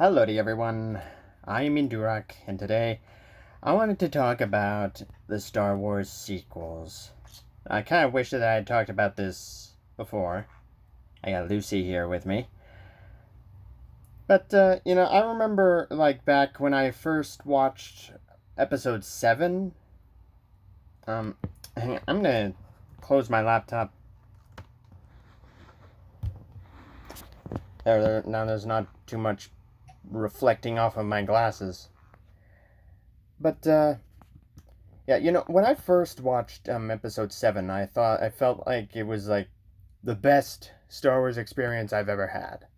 Hello to everyone, I'm Indurok, and today I wanted to talk about the Star Wars sequels. I kind of wish that I had talked about this before. I got Lucy here with me. But, I remember, back when I first watched Episode 7. Hang on, I'm gonna close my laptop. Now there's not too much reflecting off of my glasses. But, when I first watched Episode 7, I felt like it was like the best Star Wars experience I've ever had.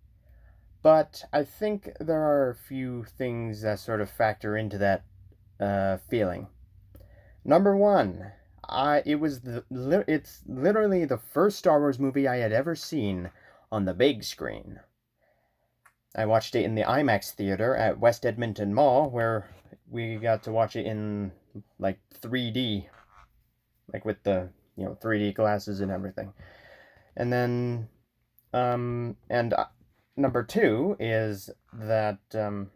But I think there are a few things that sort of factor into that feeling. Number one, it's literally the first Star Wars movie I had ever seen on the big screen. I watched it in the IMAX theater at West Edmonton Mall, where we got to watch it in 3D, with the 3D glasses and everything. And then number two is that it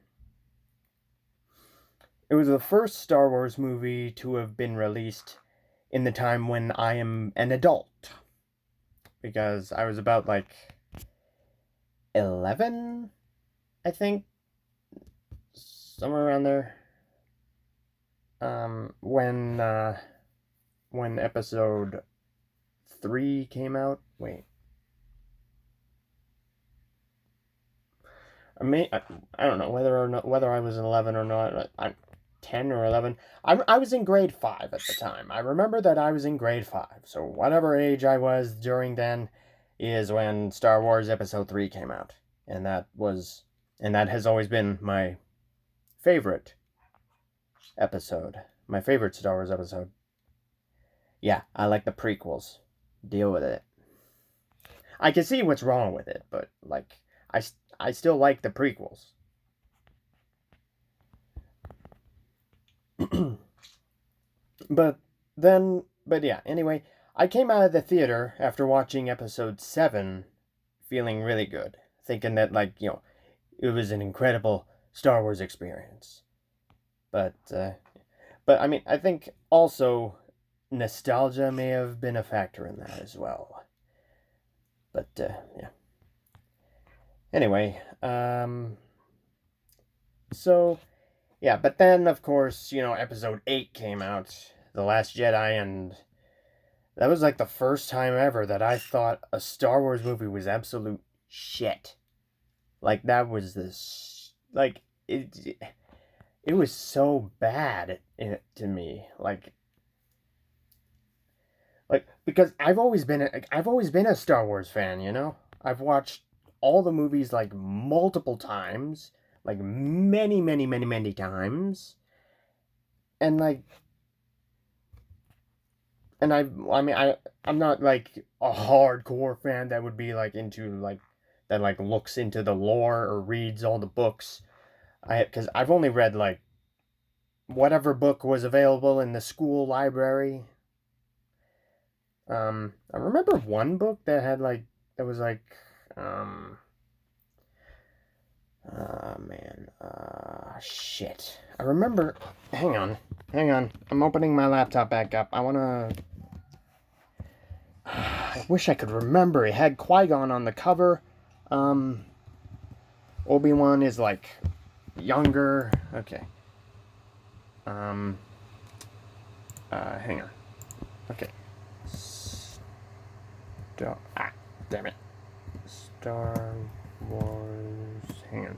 was the first Star Wars movie to have been released in the time when I am an adult, because I was about 11, I think, somewhere around there. When Episode 3 came out. Wait. I don't know whether I was 11 or not. I'm 10 or 11. I was in grade 5 at the time. I remember that I was in grade 5. So whatever age I was during then is when Star Wars Episode 3 came out. And that has always been my favorite episode. My favorite Star Wars episode. Yeah, I like the prequels. Deal with it. I can see what's wrong with it, but I still like the prequels. But yeah, anyway, I came out of the theater after watching Episode 7 feeling really good, thinking that it was an incredible Star Wars experience. But I mean, I think also nostalgia may have been a factor in that as well. But yeah. Anyway, so yeah, but then of course, Episode 8 came out, The Last Jedi, and that was the first time ever that I thought a Star Wars movie was absolute shit. That was it was so bad to me. Because I've always been a Star Wars fan, I've watched all the movies multiple times, many, many, many, many times. And I'm not a hardcore fan that would be into that looks into the lore or reads all the books. Because I've only read whatever book was available in the school library. I remember one book that had that was shit. I remember. Hang on. I'm opening my laptop back up. I wish I could remember. It had Qui Gon on the cover. Obi-Wan is younger. Okay. Hang on. Okay. Damn it. Star Wars. Hang on.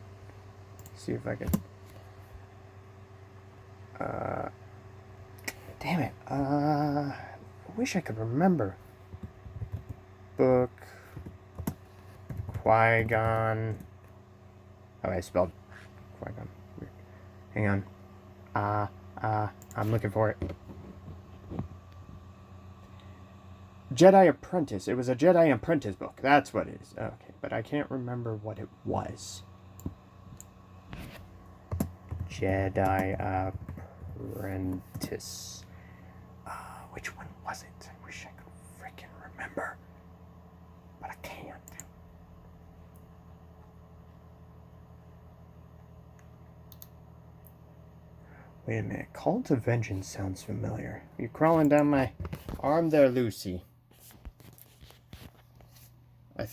See if I can. Damn it. I wish I could remember. Book. Qui-Gon. Oh, I spelled Qui-Gon. Weird. Hang on. I'm looking for it. Jedi Apprentice. It was a Jedi Apprentice book. That's what it is. Okay, but I can't remember what it was. Jedi Apprentice. Which one was it? I wish I could freaking remember. But I can't. Wait a minute. Call to Vengeance sounds familiar. You're crawling down my arm there, Lucy. I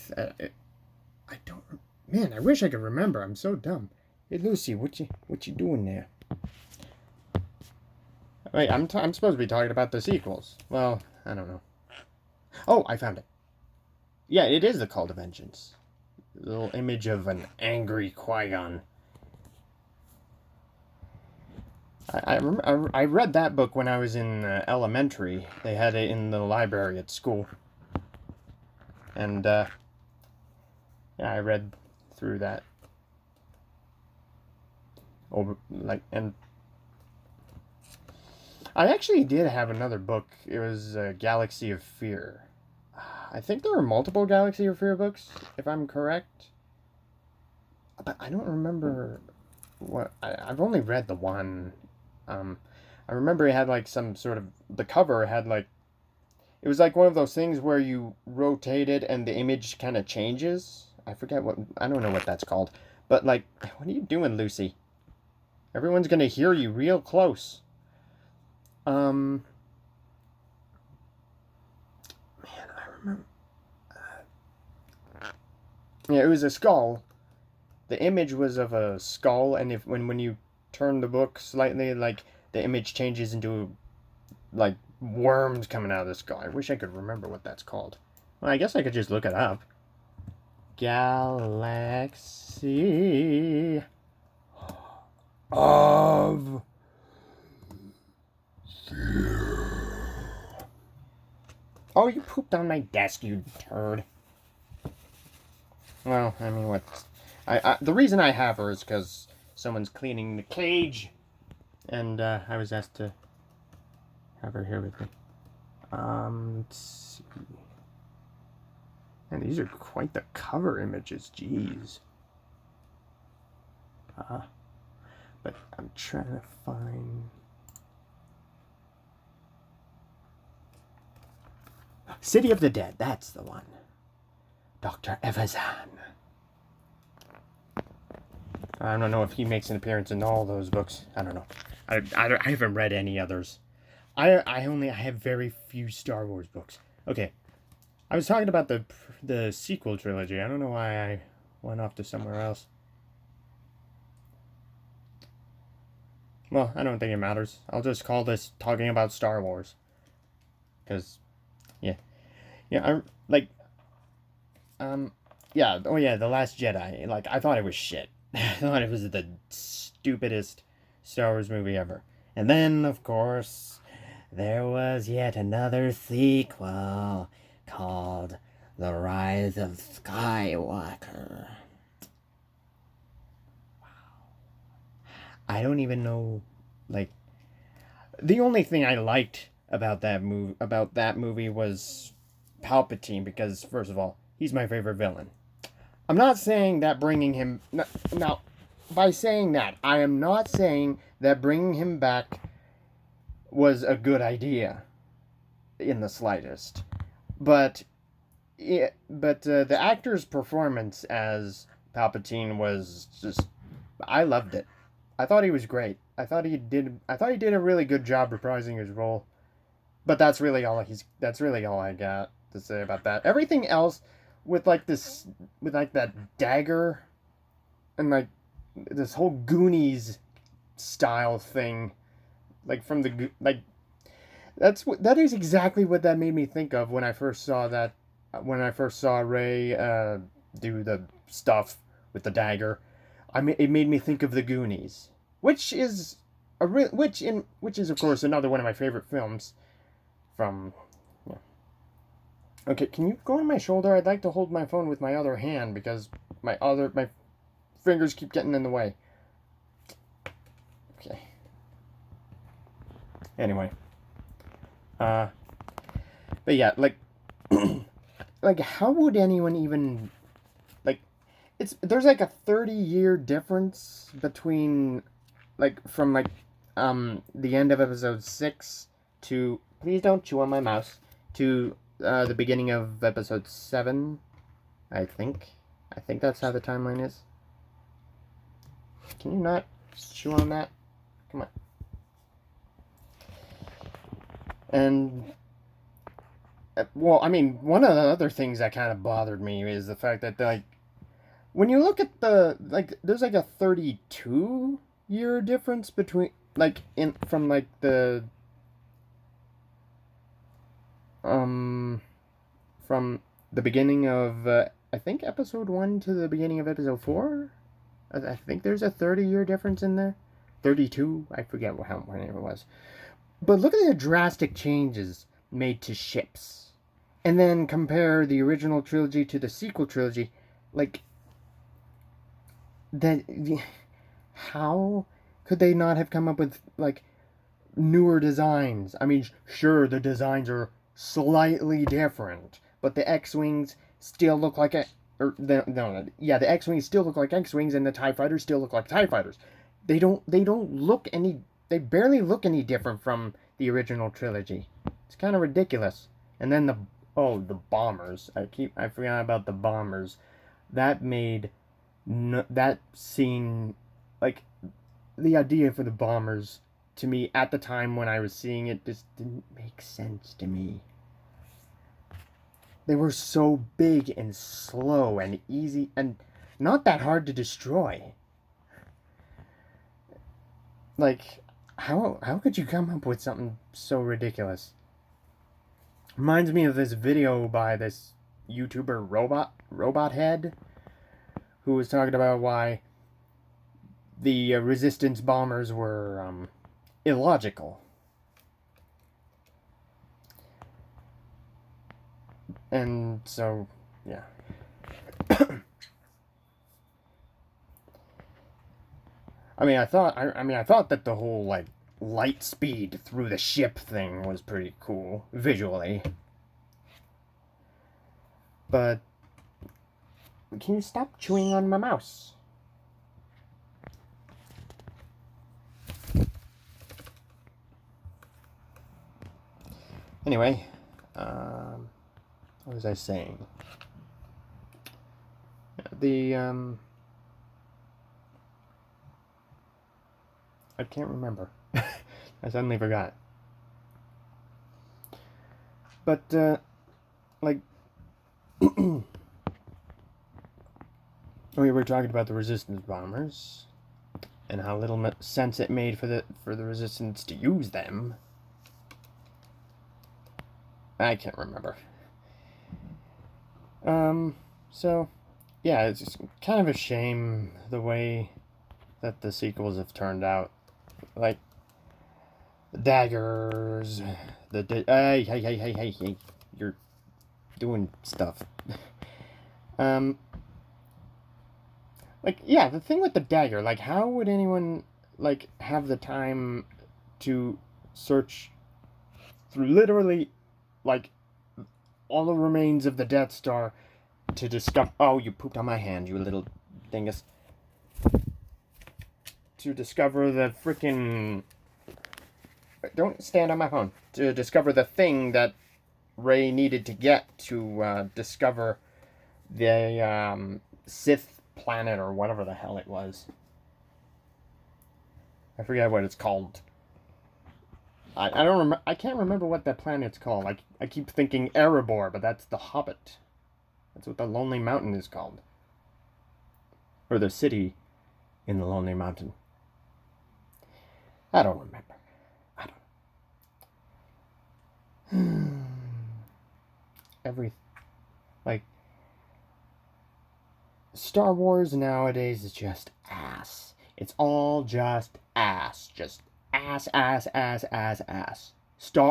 don't... Man, I wish I could remember. I'm so dumb. Hey, Lucy, what you doing there? Wait, I'm supposed to be talking about the sequels. Well, I don't know. Oh, I found it. Yeah, it is the Call to Vengeance. The little image of an angry Qui Gon. I read that book when I was in elementary. They had it in the library at school. And, yeah, I read through that. And I actually did have another book. It was Galaxy of Fear. I think there were multiple Galaxy of Fear books, if I'm correct. But I don't remember what... I've only read the one. I remember it had like some sort of... The cover had like... It was like one of those things where you rotate it and the image kind of changes. I forget what... I don't know what that's called. But like... What are you doing, Lucy? Everyone's gonna hear you real close. Man, I remember... Yeah, it was a skull. The image was of a skull, and when you turn the book slightly, like, the image changes into, like, worms coming out of the skull. I wish I could remember what that's called. Well, I guess I could just look it up. Galaxy of Fear. Oh, you pooped on my desk, you turd. Well, I mean, the reason I have her is because someone's cleaning the cage, and I was asked to have her here with me. Let's see. And these are quite the cover images, jeez. But I'm trying to find... City of the Dead, that's the one. Dr. Evazan. I don't know if he makes an appearance in all those books. I don't know. I haven't read any others. I have very few Star Wars books. Okay. I was talking about the sequel trilogy. I don't know why I went off to somewhere else. Well, I don't think it matters. I'll just call this talking about Star Wars. Because, yeah. Yeah, yeah, oh yeah, The Last Jedi. Like, I thought it was shit. I thought it was the stupidest Star Wars movie ever. And then, of course, there was yet another sequel called The Rise of Skywalker. Wow. I don't even know, like, the only thing I liked about that movie was Palpatine, because, first of all, he's my favorite villain. I'm not saying that bringing him... Now, by saying that, I am not saying that bringing him back was a good idea in the slightest. But the actor's performance as Palpatine was just... I loved it. I thought he was great. I thought he did a really good job reprising his role. But that's really all I got to say about that. Everything else... with that dagger and like this whole Goonies style thing, like from the that is exactly what that made me think of when I first saw Rey do the stuff with the dagger. It made me think of the Goonies, which is of course another one of my favorite films from. Okay, can you go on my shoulder? I'd like to hold my phone with my other hand because my fingers keep getting in the way. Okay. Anyway. But yeah, like, like, how would anyone even, like, there's like a 30-year difference between, like, from, like, the end of episode 6 to, please don't chew on my mouse, to, the beginning of episode 7, I think. I think that's how the timeline is. Can you not chew on that? Come on. And well, I mean, one of the other things that kind of bothered me is the fact that, like, when you look at the, like, there's like a 32-year difference between, like, in from like the from the beginning of I think episode 1 to the beginning of episode 4. I think there's a 30-year difference in there. 32, I forget how many it was. But look at the drastic changes made to ships. And then compare the original trilogy to the sequel trilogy. Like, that, how could they not have come up with, like, newer designs? I mean, sure, the designs are slightly different, but the X-Wings still look like the X-Wings still look like X-Wings, and the TIE Fighters still look like TIE Fighters. They barely look any different from the original trilogy. It's kind of ridiculous. And then the bombers. I forgot about the bombers. That made that scene, like, the idea for the bombers, to me at the time when I was seeing it, just didn't make sense to me. They were so big and slow and easy and not that hard to destroy. Like, how could you come up with something so ridiculous? Reminds me of this video by this YouTuber Robot Head, who was talking about why the Resistance bombers were illogical. And so, yeah. I thought that the whole, like, light speed through the ship thing was pretty cool visually. But can you stop chewing on my mouse? Anyway, what was I saying? I can't remember. I suddenly forgot. But, like, we were talking about the Resistance bombers and how little sense it made for the Resistance to use them. I can't remember. So, yeah, it's just kind of a shame the way that the sequels have turned out. Like, the daggers, hey, you're doing stuff. Like, yeah, the thing with the dagger, like, how would anyone, like, have the time to search through literally, like, all the remains of the Death Star to discover... Oh, you pooped on my hand, you little dingus. To discover the freaking... Don't stand on my phone. To discover the thing that Rey needed to get to discover the Sith planet or whatever the hell it was. I forget what it's called. I don't remember. I can't remember what that planet's called. I keep thinking Erebor, but that's the Hobbit. That's what the Lonely Mountain is called. Or the city in the Lonely Mountain. I don't remember. Star Wars nowadays is just ass. It's all just ass. Just ass.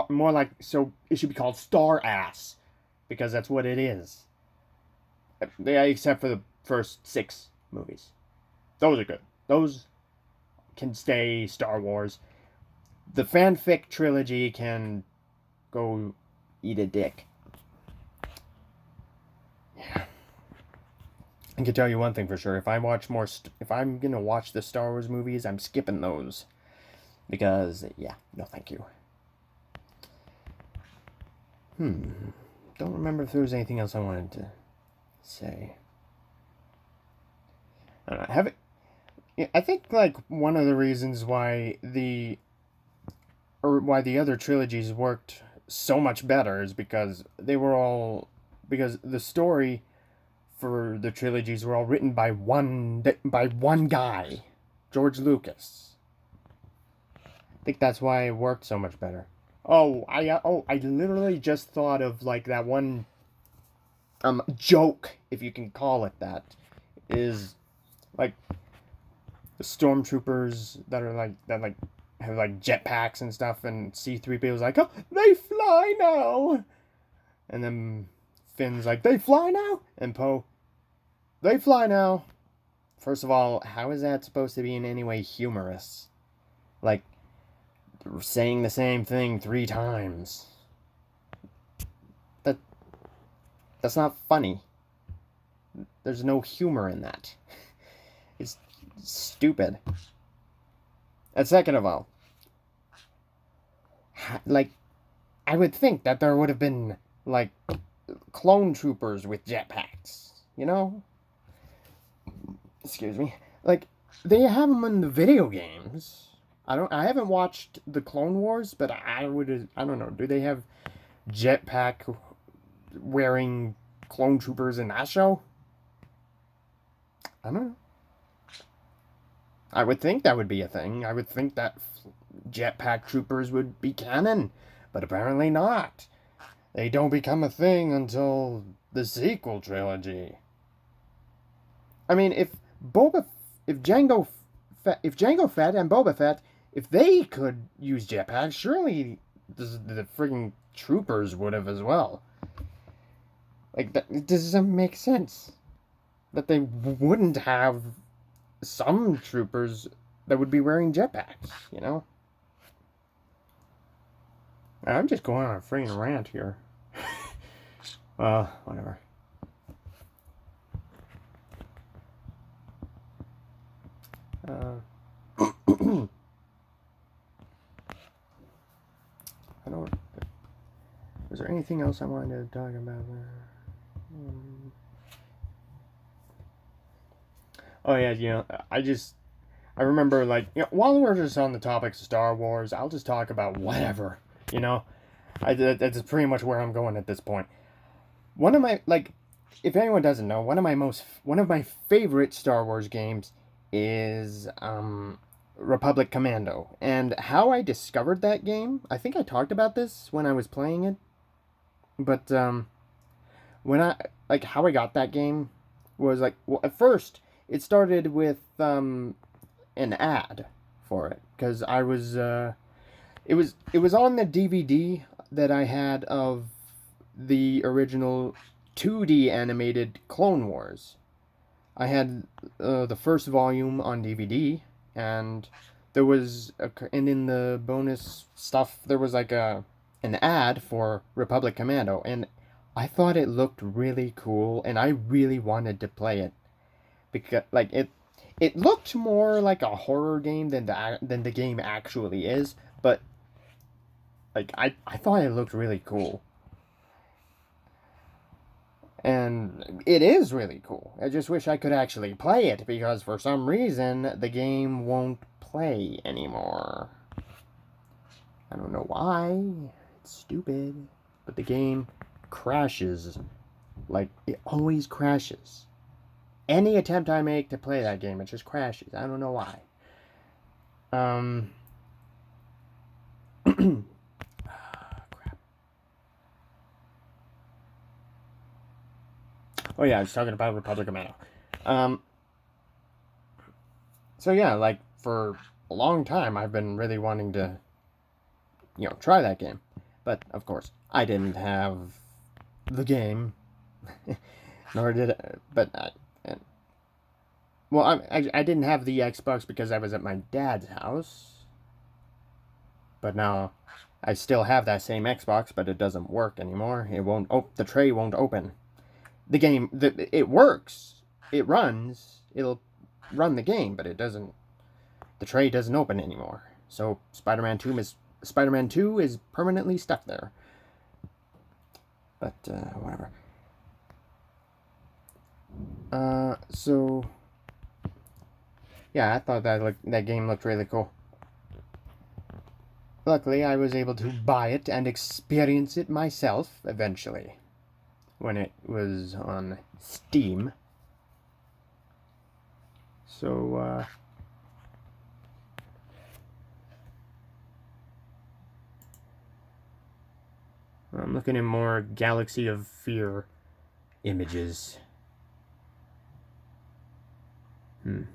More like, so it should be called Star Ass, because that's what it is. Yeah, except for the first 6 movies. Those are good. Those can stay Star Wars. The fanfic trilogy can go eat a dick. Yeah. I can tell you one thing for sure. If I'm gonna watch the Star Wars movies, I'm skipping those. Because, yeah, no thank you. Don't remember if there was anything else I wanted to say. I don't know. I think, like, one of the reasons why the other trilogies worked so much better is because because the story for the trilogies were all written by one guy, George Lucas. I think that's why it worked so much better. I literally just thought of like that one joke, if you can call it that, is like the stormtroopers that have like jetpacks and stuff, and C-3PO's like, oh, they fly now, and then Finn's like, they fly now, and Poe, they fly now. First of all, how is that supposed to be in any way humorous? Like, saying the same thing 3 times. That's not funny. There's no humor in that. It's stupid. And second of all, like, I would think that there would have been, like, clone troopers with jetpacks, you know? Excuse me. Like, they have them in the video games. I haven't watched the Clone Wars, but I don't know, do they have jetpack wearing clone troopers in that show? I don't know. I would think that would be a thing. I would think that jetpack troopers would be canon, but apparently not. They don't become a thing until the sequel trilogy. I mean, if Jango Fett and Boba Fett, if they could use jetpacks, surely the frigging troopers would have as well. Like, that, it doesn't make sense that they wouldn't have some troopers that would be wearing jetpacks, you know? I'm just going on a freaking rant here. Whatever. I don't... Was there anything else I wanted to talk about there? Oh yeah, you know, I remember, like, you know, while we're just on the topics of Star Wars, I'll just talk about whatever, you know? That's pretty much where I'm going at this point. One of my, like, if anyone doesn't know, one of my favorite Star Wars games is, Republic Commando. And how I discovered that game, I think I talked about this when I was playing it, but, how I got that game was, like, well, at first, it started with, an ad for it, because it was on the DVD that I had of the original 2D animated Clone Wars. I had the first volume on DVD, and there was and in the bonus stuff there was like an ad for Republic Commando, and I thought it looked really cool, and I really wanted to play it because like it looked more like a horror game than the game actually is, but like I thought it looked really cool. And it is really cool. I just wish I could actually play it, because for some reason the game won't play anymore. I don't know why. It's stupid. But the game crashes. Like, it always crashes. Any attempt I make to play that game, it just crashes. I don't know why. Crap. Oh yeah, I was talking about Republic Commando. So yeah, like, for a long time, I've been really wanting to, you know, try that game. But, of course, I didn't have the game. Nor did I, but I didn't have the Xbox because I was at my dad's house. But now I still have that same Xbox, but it doesn't work anymore. It won't. The tray won't open. The game. It works. It runs. It'll run the game, but it doesn't. The tray doesn't open anymore. So Spider-Man 2 is permanently stuck there. But whatever. So yeah, I thought that game looked really cool. Luckily, I was able to buy it and experience it myself eventually when it was on Steam. So, I'm looking at more Galaxy of Fear images. It's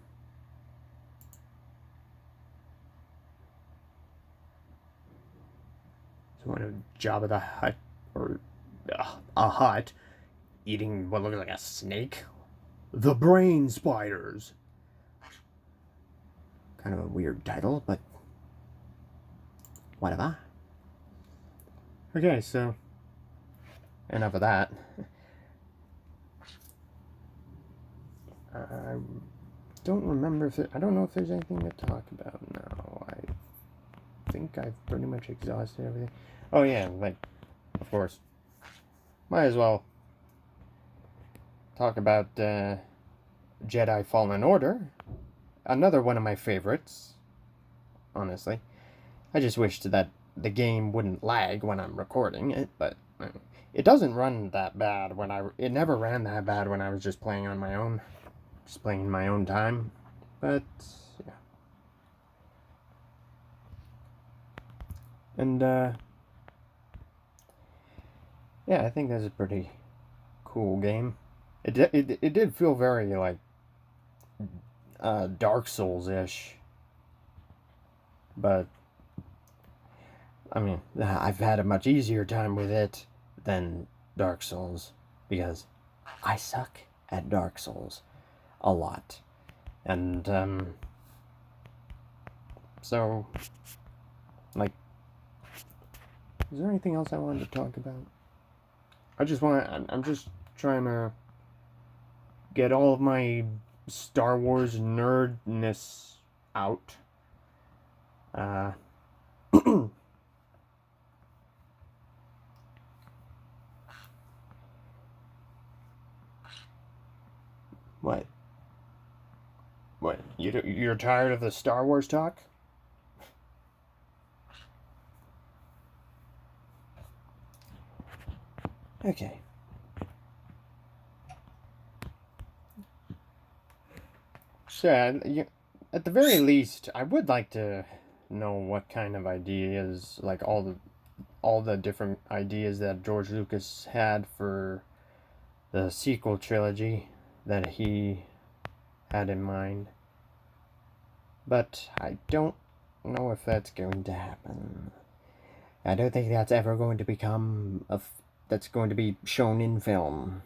one of Jabba the Hutt, or a hut, eating what looks like a snake. The Brain Spiders. Kind of a weird title, but whatever. Okay, so enough of that. I don't remember if I don't know if there's anything to talk about now. I think I've pretty much exhausted everything. Oh yeah, like, of course, might as well talk about Jedi Fallen Order. Another one of my favorites, honestly. I just wished that the game wouldn't lag when I'm recording it, but it doesn't run that bad when it never ran that bad when I was just playing on my own. Just playing in my own time. But, yeah. And, yeah, I think that's a pretty cool game. It did feel very, like, Dark Souls-ish. But, I mean, I've had a much easier time with it than Dark Souls, because I suck at Dark Souls a lot. And, so, like, is there anything else I wanted to talk about? I'm just trying to get all of my Star Wars nerdness out. What? What? You're tired of the Star Wars talk? Okay. So, at the very least, I would like to know what kind of ideas, like all the different ideas that George Lucas had for the sequel trilogy that he had in mind. But I don't know if that's going to happen. I don't think that's ever going to become that's going to be shown in film.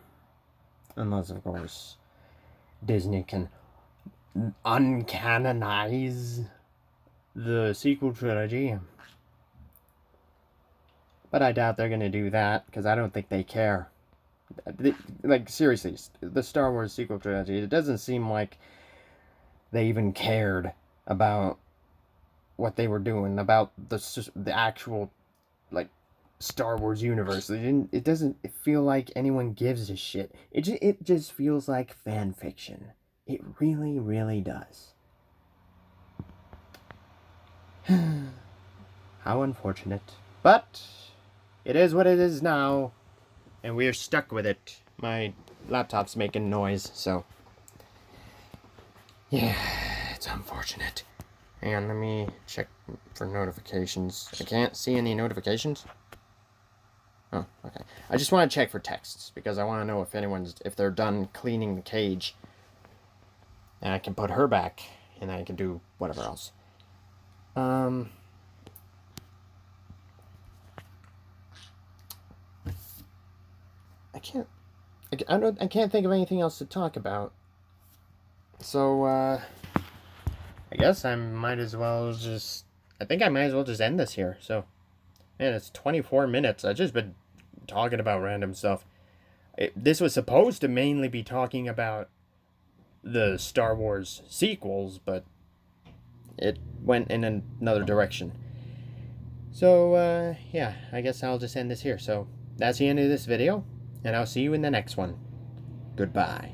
Unless, of course, Disney can uncanonize the sequel trilogy. But I doubt they're going to do that, because I don't think they care. Like, seriously, the Star Wars sequel trilogy, it doesn't seem like they even cared about what they were doing, about the actual, like, Star Wars universe. It doesn't feel like anyone gives a shit. It just feels like fan fiction. It really, really does. How unfortunate. But it is what it is now, and we're stuck with it. My laptop's making noise, so yeah, it's unfortunate. Hang on, let me check for notifications. I can't see any notifications. Oh, okay. I just want to check for texts, because I want to know if they're done cleaning the cage. And I can put her back, and I can do whatever else. I can't think of anything else to talk about. So, I guess I might as well just end this here. So, man, it's 24 minutes. I've just been talking about random stuff. This was supposed to mainly be talking about the Star Wars sequels, but it went in another direction. So, yeah, I guess I'll just end this here. So, that's the end of this video, and I'll see you in the next one. Goodbye.